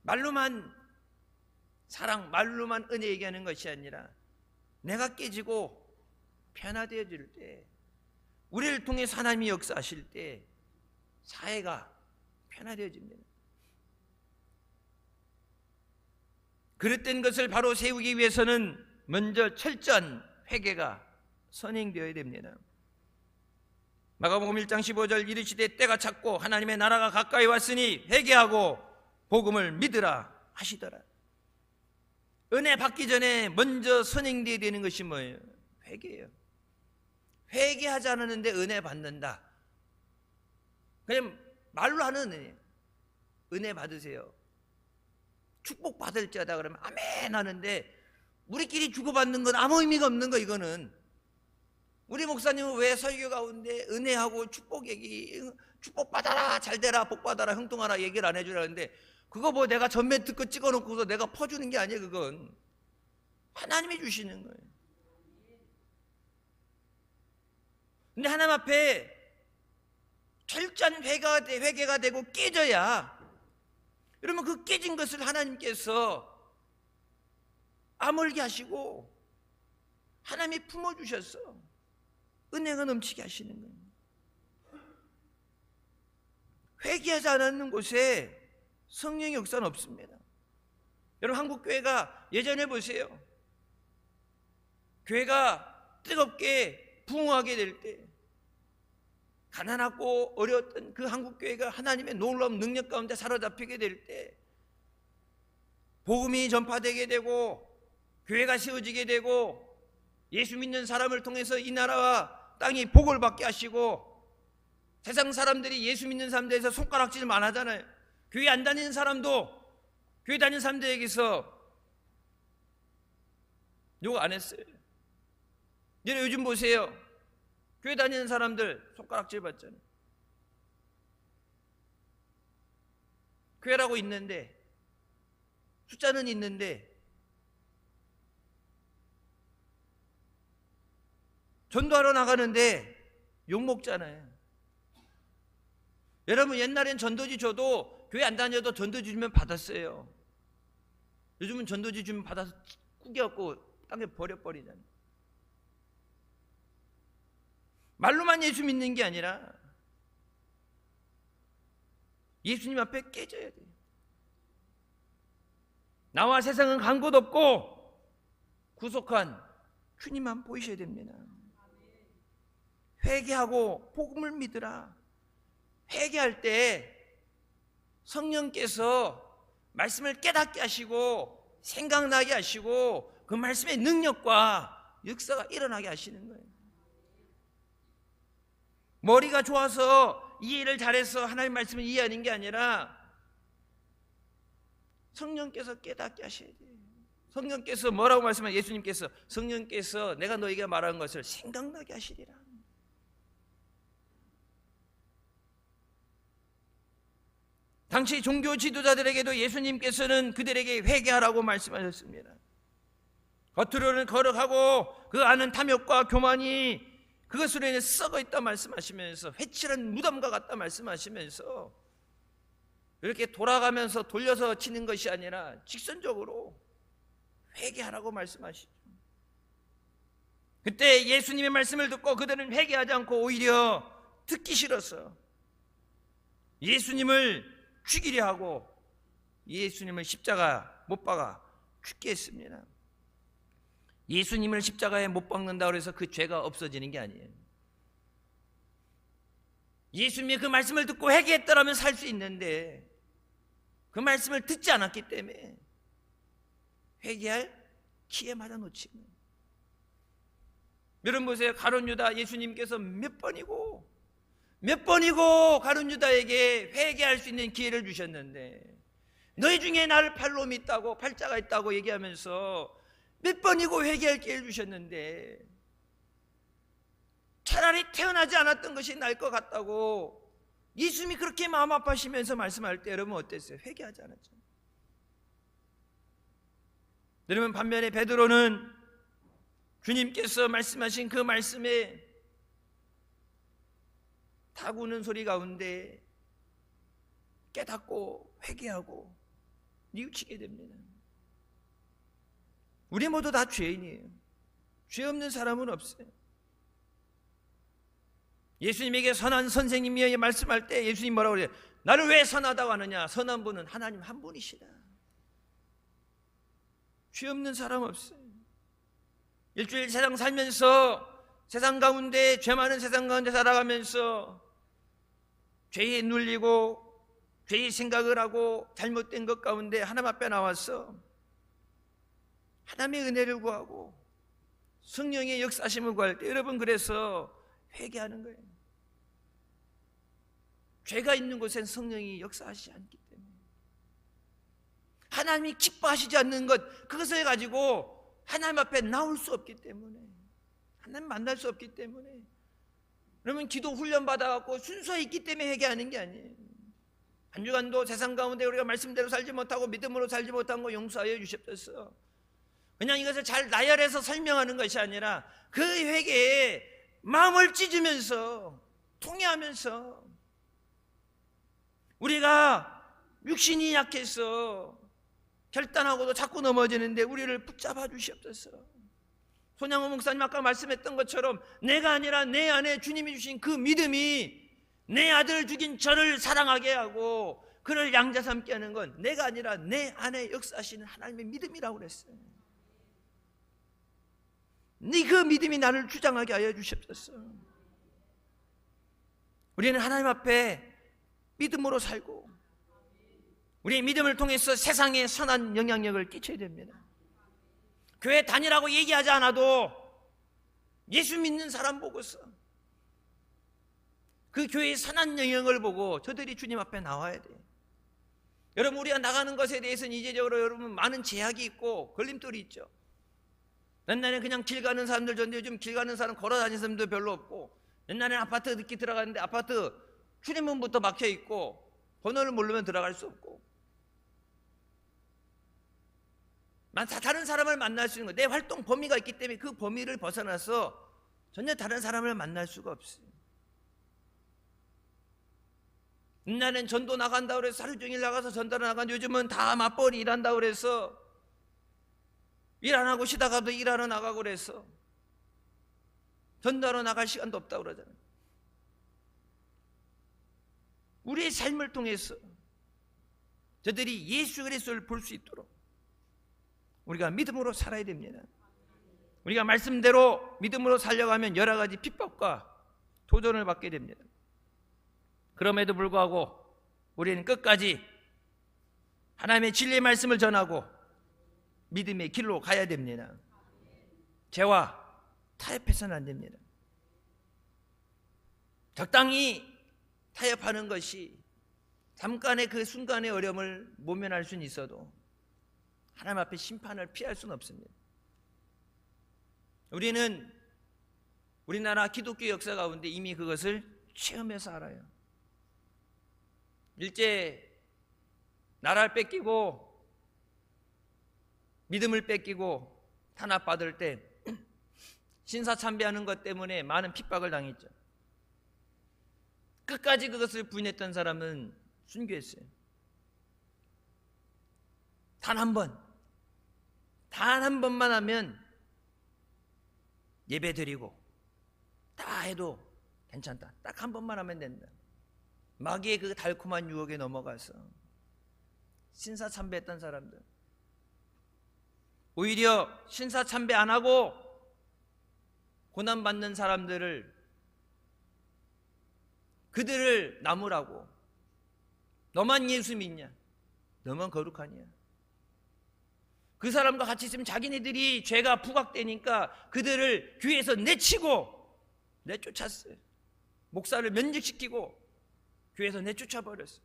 말로만 사랑, 말로만 은혜 얘기하는 것이 아니라 내가 깨지고 변화되어질 때, 우리를 통해서 하나님이 역사하실 때 사회가 변화되어집니다. 그릇된 것을 바로 세우기 위해서는 먼저 철저한 회개가 선행되어야 됩니다. 마가복음 1장 15절 이르시되 때가 찼고 하나님의 나라가 가까이 왔으니 회개하고 복음을 믿으라 하시더라. 은혜 받기 전에 먼저 선행되어야 되는 것이 뭐예요? 회개예요. 회개하지 않았는데 은혜 받는다. 그냥 말로 하는 은혜. 은혜 받으세요. 축복 받을지어다 그러면 아멘 하는데 우리끼리 주고받는 건 아무 의미가 없는 거. 이거는 우리 목사님은 왜 설교 가운데 은혜하고 축복 얘기, 축복 받아라, 잘 되라, 복 받아라, 형통하라 얘기를 안 해주라는데 그거 뭐 내가 전매 듣고 찍어놓고서 내가 퍼주는 게 아니에요. 그건 하나님이 주시는 거예요. 근데 하나님 앞에 철저한 회개가 되고 깨져야, 여러분 그 깨진 것을 하나님께서 아물게 하시고 하나님이 품어주셔서 은혜가 넘치게 하시는 거예요. 회개하지 않았는 곳에 성령의 역사는 없습니다. 여러분 한국교회가 예전에 보세요. 교회가 뜨겁게 부흥하게 될 때, 가난하고 어려웠던 그 한국교회가 하나님의 놀라운 능력 가운데 사로잡히게 될 때, 복음이 전파되게 되고 교회가 세워지게 되고 예수 믿는 사람을 통해서 이 나라와 땅이 복을 받게 하시고, 세상 사람들이 예수 믿는 사람들에서 손가락질 안 하잖아요. 교회 안 다니는 사람도 교회 다니는 사람들에게서 욕 안 했어요. 여러분 요즘 보세요. 교회 다니는 사람들 손가락질 받잖아요. 교회라고 있는데, 숫자는 있는데 전도하러 나가는데 욕먹잖아요. 여러분 옛날엔 전도지 줘도 교회 안 다녀도 전도지 주면 받았어요. 요즘은 전도지 주면 받아서 꾸겨갖고 땅에 버려버리잖아요. 말로만 예수 믿는 게 아니라 예수님 앞에 깨져야 돼요. 나와 세상은 간 곳 없고 구속한 주님만 보이셔야 됩니다. 회개하고 복음을 믿으라. 회개할 때 성령께서 말씀을 깨닫게 하시고 생각나게 하시고 그 말씀의 능력과 역사가 일어나게 하시는 거예요. 머리가 좋아서 이해를 잘해서 하나님의 말씀을 이해하는 게 아니라 성령께서 깨닫게 하셔야 돼요. 성령께서 뭐라고 말씀하세요? 예수님께서 성령께서 내가 너에게 말한 것을 생각나게 하시리라. 당시 종교 지도자들에게도 예수님께서는 그들에게 회개하라고 말씀하셨습니다. 겉으로는 거룩하고 그 안은 탐욕과 교만이 그것으로 인해 썩어 있다 말씀하시면서 회칠한 무덤과 같다 말씀하시면서 이렇게 돌아가면서 돌려서 치는 것이 아니라 직선적으로 회개하라고 말씀하시죠. 그때 예수님의 말씀을 듣고 그들은 회개하지 않고 오히려 듣기 싫어서 예수님을 죽이려 하고 예수님을 십자가 못 박아 죽게 했습니다. 예수님을 십자가에 못 박는다고 해서 그 죄가 없어지는 게 아니에요. 예수님의 그 말씀을 듣고 회개했더라면 살 수 있는데 그 말씀을 듣지 않았기 때문에 회개할 기회 맞아 놓친 거예요. 여러분 보세요. 가룟 유다 예수님께서 몇 번이고 가룟 유다에게 회개할 수 있는 기회를 주셨는데 너희 중에 나를 팔로 믿다고 팔자가 있다고 얘기하면서 몇 번이고 회개할 기회를 주셨는데 차라리 태어나지 않았던 것이 나을 것 같다고 예수님이 그렇게 마음 아파하시면서 말씀할 때 여러분 어땠어요? 회개하지 않았죠. 여러분 반면에 베드로는 주님께서 말씀하신 그 말씀에 타구는 소리 가운데 깨닫고 회개하고 뉘우치게 됩니다. 우리 모두 다 죄인이에요. 죄 없는 사람은 없어요. 예수님에게 선한 선생님이 말씀할 때 예수님 뭐라고 그래요? 나를 왜 선하다고 하느냐? 선한 분은 하나님 한 분이시다. 죄 없는 사람 없어요. 일주일 세상 살면서 세상 가운데 죄 많은 세상 가운데 살아가면서 죄에 눌리고 죄의 생각을 하고 잘못된 것 가운데 하나님 앞에 나와서 하나님의 은혜를 구하고 성령의 역사심을 구할 때 여러분 그래서 회개하는 거예요. 죄가 있는 곳엔 성령이 역사하시지 않기 때문에 하나님이 기뻐하시지 않는 것 그것을 가지고 하나님 앞에 나올 수 없기 때문에 하나님 만날 수 없기 때문에 그러면 기도 훈련 받아갖고 순서에 있기 때문에 회개하는 게 아니에요. 한 주간도 세상 가운데 우리가 말씀대로 살지 못하고 믿음으로 살지 못한 거 용서하여 주셨어. 그냥 이것을 잘 나열해서 설명하는 것이 아니라 그 회개에 마음을 찢으면서 통회하면서 우리가 육신이 약해서 결단하고도 자꾸 넘어지는데 우리를 붙잡아 주시옵소서. 손양호 목사님 아까 말씀했던 것처럼 내가 아니라 내 안에 주님이 주신 그 믿음이 내 아들 죽인 저를 사랑하게 하고 그를 양자 삼게 하는 건 내가 아니라 내 안에 역사하시는 하나님의 믿음이라고 그랬어요. 네 그 믿음이 나를 주장하게 하여 주시옵소서. 우리는 하나님 앞에 믿음으로 살고 우리의 믿음을 통해서 세상에 선한 영향력을 끼쳐야 됩니다. 교회 다니라고 얘기하지 않아도 예수 믿는 사람 보고서 그 교회의 선한 영향을 보고 저들이 주님 앞에 나와야 돼요. 여러분, 우리가 나가는 것에 대해서는 이제적으로 여러분 많은 제약이 있고 걸림돌이 있죠. 옛날에 그냥 길 가는 사람들 전데 요즘 길 가는 사람, 걸어 다니는 사람도 별로 없고, 옛날에는 아파트 늦게 들어갔는데 아파트 출입문부터 막혀 있고 번호를 모르면 들어갈 수 없고, 다른 사람을 만날 수 있는 거, 내 활동 범위가 있기 때문에 그 범위를 벗어나서 전혀 다른 사람을 만날 수가 없어요. 옛날엔 전도 나간다고 그래서 하루 종일 나가서 전도를 나갔는데 요즘은 다 맞벌이 일한다고 그래서 일 안 하고 쉬다가도 일하러 나가고 그래서 전도하러 나갈 시간도 없다고 그러잖아요. 우리의 삶을 통해서 저들이 예수 그리스도를 볼 수 있도록 우리가 믿음으로 살아야 됩니다. 우리가 말씀대로 믿음으로 살려가면 여러 가지 핍박과 도전을 받게 됩니다. 그럼에도 불구하고 우리는 끝까지 하나님의 진리의 말씀을 전하고 믿음의 길로 가야 됩니다. 죄와 타협해서는 안 됩니다. 적당히 타협하는 것이 잠깐의 그 순간의 어려움을 모면할 수는 있어도 하나님 앞에 심판을 피할 수는 없습니다. 우리는 우리나라 기독교 역사 가운데 이미 그것을 체험해서 알아요. 일제 나라를 뺏기고 믿음을 뺏기고 탄압받을 때 신사참배하는 것 때문에 많은 핍박을 당했죠. 끝까지 그것을 부인했던 사람은 순교했어요. 단 한 번만 하면 예배 드리고 다 해도 괜찮다. 딱 한 번만 하면 된다. 마귀의 그 달콤한 유혹에 넘어가서 신사참배했던 사람들, 오히려 신사참배 안 하고 고난받는 사람들을, 그들을 나무라고, 너만 예수 믿냐, 너만 거룩하냐, 그 사람과 같이 있으면 자기네들이 죄가 부각되니까 그들을 교회에서 내치고 내쫓았어요. 목사를 면직시키고 교회에서 내쫓아버렸어요.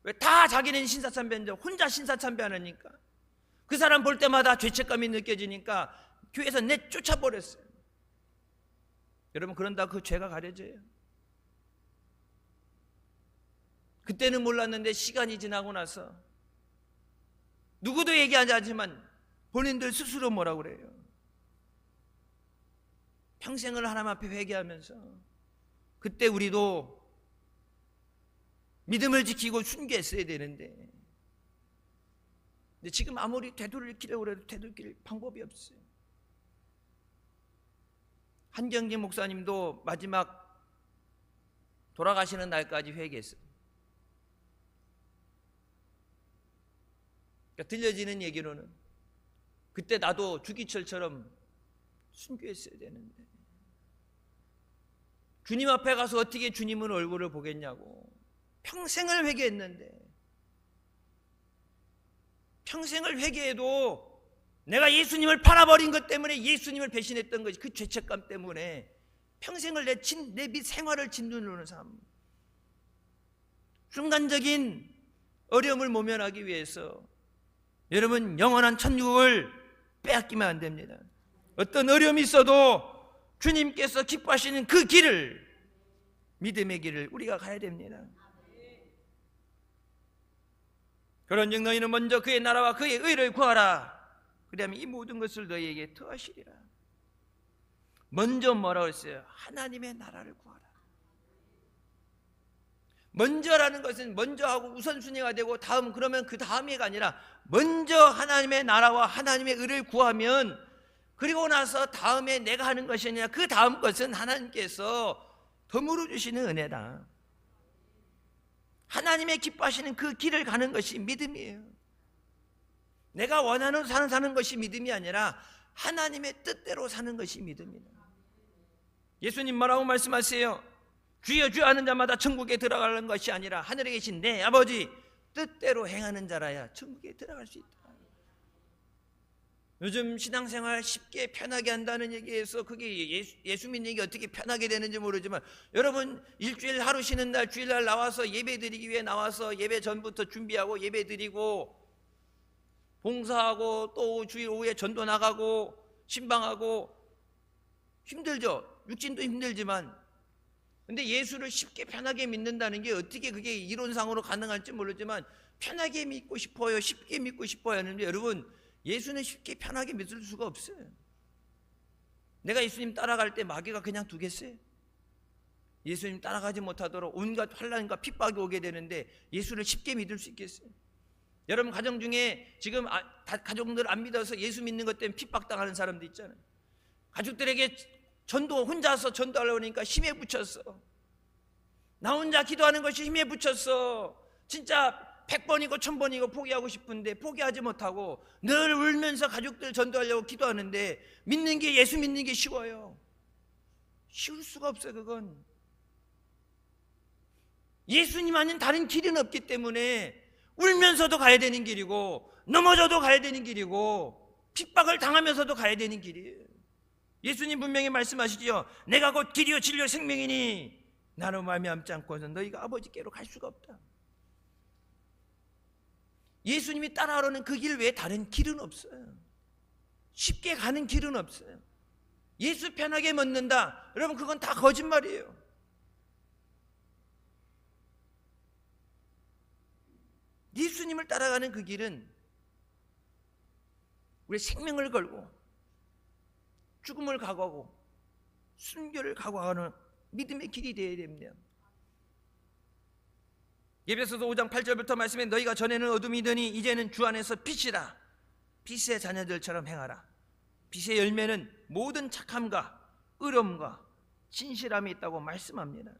왜? 다 자기는 신사참배인데 혼자 신사참배하니까 그 사람 볼 때마다 죄책감이 느껴지니까 교회에서 내쫓아버렸어요. 여러분, 그런다고 그 죄가 가려져요? 그때는 몰랐는데 시간이 지나고 나서 누구도 얘기하지 않지만 본인들 스스로 뭐라고 그래요? 평생을 하나님 앞에 회개하면서 그때 우리도 믿음을 지키고 순교했어야 되는데, 근데 지금 아무리 되돌리려고 해도 되돌릴 방법이 없어요. 한경진 목사님도 마지막 돌아가시는 날까지 회개했어요. 그러니까 들려지는 얘기로는 그때 나도 주기철처럼 순교했어야 되는데 주님 앞에 가서 어떻게 주님은 얼굴을 보겠냐고 평생을 회개했는데, 평생을 회개해도 내가 예수님을 팔아버린 것 때문에, 예수님을 배신했던 것이 그 죄책감 때문에 평생을 내 빚 생활을 짓누르는 삶, 순간적인 어려움을 모면하기 위해서 여러분 영원한 천국을 빼앗기면 안 됩니다. 어떤 어려움이 있어도 주님께서 기뻐하시는 그 길을, 믿음의 길을 우리가 가야 됩니다. 그런즉 너희는 먼저 그의 나라와 그의 의를 구하라. 그러면 이 모든 것을 너희에게 더하시리라. 먼저 뭐라고 했어요? 하나님의 나라를 구하라. 먼저라는 것은 먼저 하고 우선순위가 되고 다음, 그러면 그 다음이가 아니라 먼저 하나님의 나라와 하나님의 의를 구하면, 그리고 나서 다음에 내가 하는 것이 아니라 그 다음 것은 하나님께서 덤으로 주시는 은혜다. 하나님의 기뻐하시는 그 길을 가는 것이 믿음이에요. 내가 원하는 삶을 사는 것이 믿음이 아니라 하나님의 뜻대로 사는 것이 믿음이다. 예수님 뭐라고 말씀하세요? 주여 주여 하는 자마다 천국에 들어가는 것이 아니라 하늘에 계신 내 아버지 뜻대로 행하는 자라야 천국에 들어갈 수 있다. 요즘 신앙생활 쉽게 편하게 한다는 얘기에서 그게 예수 믿는 게 어떻게 편하게 되는지 모르지만, 여러분 일주일 하루 쉬는 날 주일날 나와서 예배 드리기 위해 나와서 예배 전부터 준비하고 예배 드리고 봉사하고 또 주일 오후에 전도 나가고 신방하고 힘들죠. 육신도 힘들지만. 근데 예수를 쉽게 편하게 믿는다는 게 어떻게 그게 이론상으로 가능할지 모르지만 편하게 믿고 싶어요, 쉽게 믿고 싶어요 하는데, 여러분 예수는 쉽게 편하게 믿을 수가 없어요. 내가 예수님 따라갈 때 마귀가 그냥 두겠어요? 예수님 따라가지 못하도록 온갖 환난과 핍박이 오게 되는데 예수를 쉽게 믿을 수 있겠어요? 여러분 가정 중에 지금 가족들 안 믿어서 예수 믿는 것 때문에 핍박당하는 사람도 있잖아요. 가족들에게 전도 혼자서 전도하려고 하니까 힘에 부쳤어. 나 혼자 기도하는 것이 힘에 부쳤어. 진짜 100번이고 1000번이고 포기하고 싶은데 포기하지 못하고 늘 울면서 가족들 전도하려고 기도하는데, 믿는 게, 예수 믿는 게 쉬워요? 쉬울 수가 없어요. 그건 예수님 아닌 다른 길은 없기 때문에 울면서도 가야 되는 길이고 넘어져도 가야 되는 길이고 핍박을 당하면서도 가야 되는 길이에요. 예수님 분명히 말씀하시지요. 내가 곧 길이요 진리요 생명이니 나로 말미암지 않고는 너희가 아버지께로 갈 수가 없다. 예수님이 따라오는 그 길 외에 다른 길은 없어요. 쉽게 가는 길은 없어요. 예수 편하게 믿는다, 여러분 그건 다 거짓말이에요. 예수님을 따라가는 그 길은 우리 생명을 걸고 죽음을 각오하고 순교를 각오하는 믿음의 길이 되어야 됩니다. 에베소서 5장 8절부터 말씀에 너희가 전에는 어둠이더니 이제는 주 안에서 빛이라. 빛의 자녀들처럼 행하라. 빛의 열매는 모든 착함과 의로움과 진실함이 있다고 말씀합니다.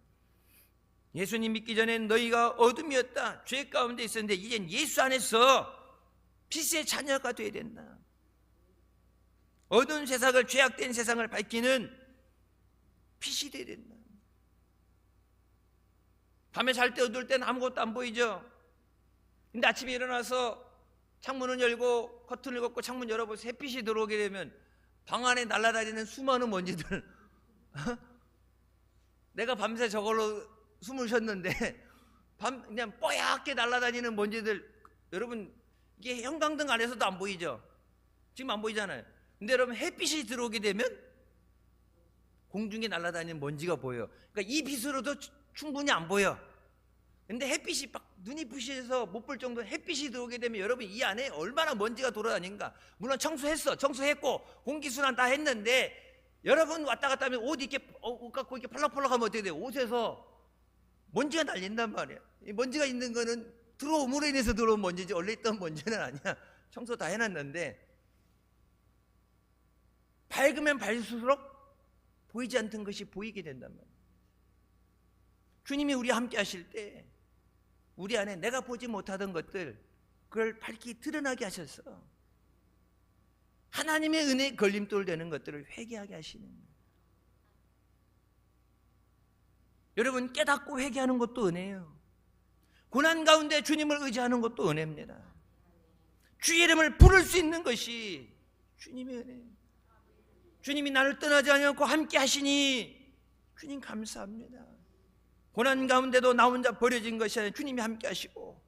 예수님 믿기 전엔 너희가 어둠이었다, 죄 가운데 있었는데 이젠 예수 안에서 빛의 자녀가 되어야 된다. 어두운 세상을, 죄악된 세상을 밝히는 빛이 되어야 된다. 밤에 잘 때 어두울 때는 아무것도 안 보이죠. 근데 아침에 일어나서 창문을 열고 커튼을 걷고 창문 열어보세요. 햇빛이 들어오게 되면 방 안에 날아다니는 수많은 먼지들 내가 밤새 저걸로 숨을 쉬었는데 그냥 뽀얗게 날아다니는 먼지들, 여러분 이게 형광등 안에서도 안 보이죠. 지금 안 보이잖아요. 근데 여러분 햇빛이 들어오게 되면 공중에 날아다니는 먼지가 보여요. 그러니까 이 빛으로도 충분히 안 보여. 근데 햇빛이 막 눈이 부시해서 못 볼 정도 햇빛이 들어오게 되면 여러분 이 안에 얼마나 먼지가 돌아다니는가. 물론 청소했고 공기순환 다 했는데, 여러분 왔다 갔다 하면 옷 갖고 이렇게 펄럭펄럭하면 어떻게 돼요? 옷에서 먼지가 날린단 말이야. 이 먼지가 있는 거는 들어옴으로 인해서 들어온 먼지지 원래 있던 먼지는 아니야. 청소 다 해놨는데, 밝으면 밝을수록 보이지 않던 것이 보이게 된단 말이야. 주님이 우리와 함께 하실 때 우리 안에 내가 보지 못하던 것들, 그걸 밝히 드러나게 하셔서 하나님의 은혜에 걸림돌 되는 것들을 회개하게 하시는 거예요. 여러분 깨닫고 회개하는 것도 은혜예요. 고난 가운데 주님을 의지하는 것도 은혜입니다. 주의 이름을 부를 수 있는 것이 주님의 은혜예요. 주님이 나를 떠나지 않고 함께 하시니 주님 감사합니다. 고난 가운데도 나 혼자 버려진 것이 아니라 주님이 함께 하시고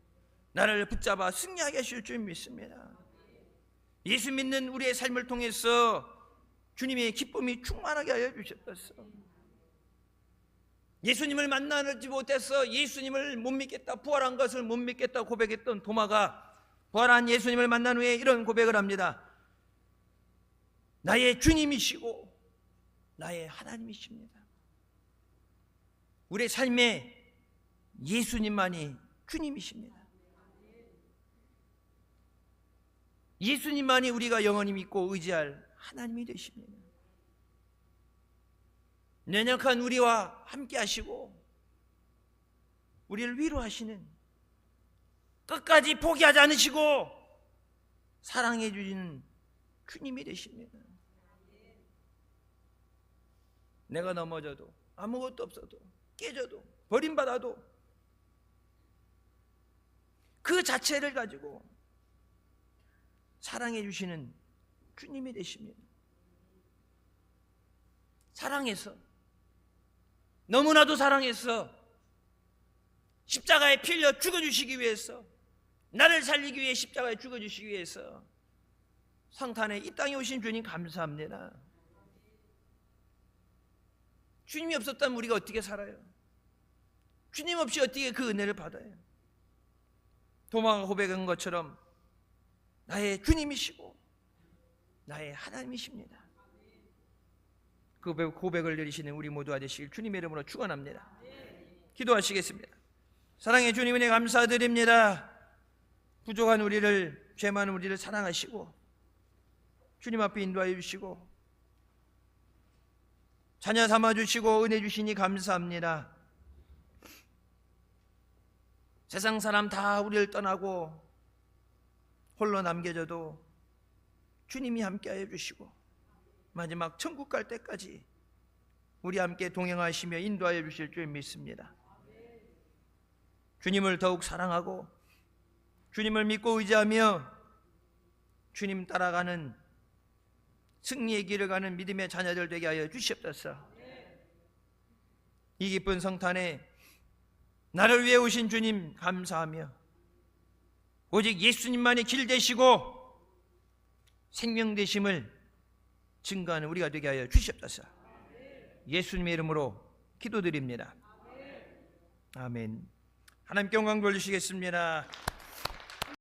나를 붙잡아 승리하게 하실 줄 믿습니다. 예수 믿는 우리의 삶을 통해서 주님의 기쁨이 충만하게 하여 주셨어. 예수님을 만나지 못해서 예수님을 못 믿겠다, 부활한 것을 못 믿겠다 고백했던 도마가 부활한 예수님을 만난 후에 이런 고백을 합니다. 나의 주님이시고 나의 하나님이십니다. 우리의 삶에 예수님만이 주님이십니다. 예수님만이 우리가 영원히 믿고 의지할 하나님이 되십니다. 연약한 우리와 함께 하시고 우리를 위로하시는, 끝까지 포기하지 않으시고 사랑해 주시는 주님이 되십니다. 내가 넘어져도 아무것도 없어도 깨져도 버림받아도 그 자체를 가지고 사랑해 주시는 주님이 되십니다. 사랑해서, 너무나도 사랑해서 십자가에 피 흘려 죽어주시기 위해서, 나를 살리기 위해 십자가에 죽어주시기 위해서 성탄에 이 땅에 오신 주님 감사합니다. 주님이 없었다면 우리가 어떻게 살아요? 주님 없이 어떻게 그 은혜를 받아요? 도마가 고백한 것처럼 나의 주님이시고 나의 하나님이십니다. 그 고백을 내리시는 우리 모두가 되시길 주님의 이름으로 축원합니다. 기도하시겠습니다. 사랑의 주님, 은혜 감사드립니다. 부족한 우리를, 죄 많은 우리를 사랑하시고 주님 앞에 인도하여 주시고 자녀 삼아 주시고 은혜 주시니 감사합니다. 세상 사람 다 우리를 떠나고 홀로 남겨져도 주님이 함께하여 주시고 마지막 천국 갈 때까지 우리 함께 동행하시며 인도하여 주실 줄 믿습니다. 주님을 더욱 사랑하고 주님을 믿고 의지하며 주님 따라가는 승리의 길을 가는 믿음의 자녀들 되게 하여 주시옵소서. 이 기쁜 성탄에 나를 위해 오신 주님 감사하며 오직 예수님만이 길 되시고 생명 되심을 증거하는 우리가 되게 하여 주시옵소서. 예수님의 이름으로 기도드립니다. 아멘. 하나님께 영광 돌리시겠습니다.